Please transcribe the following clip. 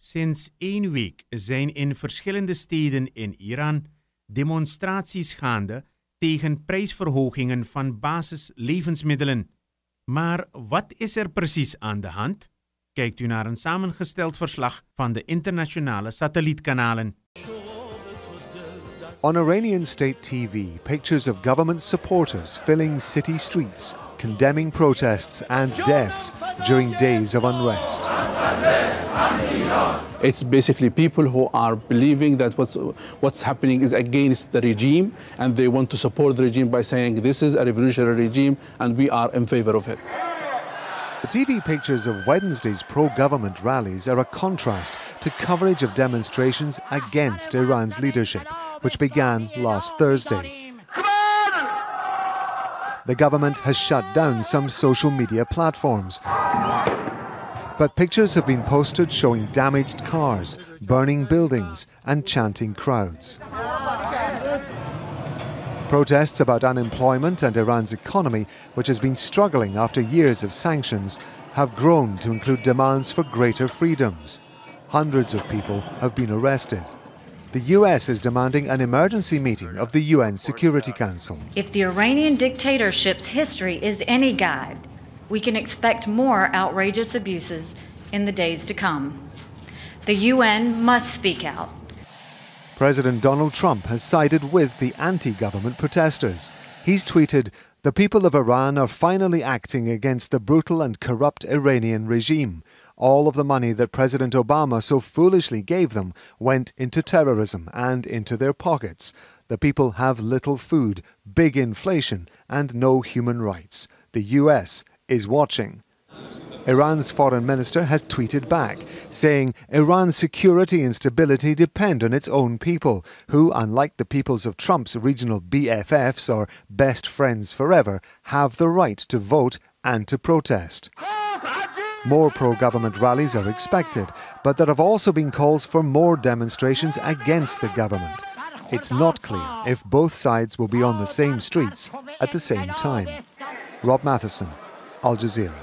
Sinds 1 week zijn in verschillende steden in Iran demonstraties gaande tegen prijsverhogingen van basislevensmiddelen. Maar wat is er precies aan de hand? Kijkt u naar een samengesteld verslag van de internationale satellietkanalen. On Iranian state TV, pictures of government supporters filling city streets, condemning protests and deaths during days of unrest. It's basically people who are believing that what's happening is against the regime, and they want to support the regime by saying this is a revolutionary regime and we are in favor of it. The TV pictures of Wednesday's pro-government rallies are a contrast to coverage of demonstrations against Iran's leadership, which began last Thursday. The government has shut down some social media platforms, but pictures have been posted showing damaged cars, burning buildings and chanting crowds. Protests about unemployment and Iran's economy, which has been struggling after years of sanctions, have grown to include demands for greater freedoms. Hundreds of people have been arrested. The US is demanding an emergency meeting of the UN Security Council. If the Iranian dictatorship's history is any guide, we can expect more outrageous abuses in the days to come. The UN must speak out. President Donald Trump has sided with the anti-government protesters. He's tweeted, "The people of Iran are finally acting against the brutal and corrupt Iranian regime. All of the money that President Obama so foolishly gave them went into terrorism and into their pockets. The people have little food, big inflation, and no human rights. The US is watching." Iran's foreign minister has tweeted back, saying Iran's security and stability depend on its own people, who, unlike the peoples of Trump's regional BFFs or best friends forever, have the right to vote and to protest. More pro-government rallies are expected, but there have also been calls for more demonstrations against the government. It's not clear if both sides will be on the same streets at the same time. Rob Matheson, Al Jazeera.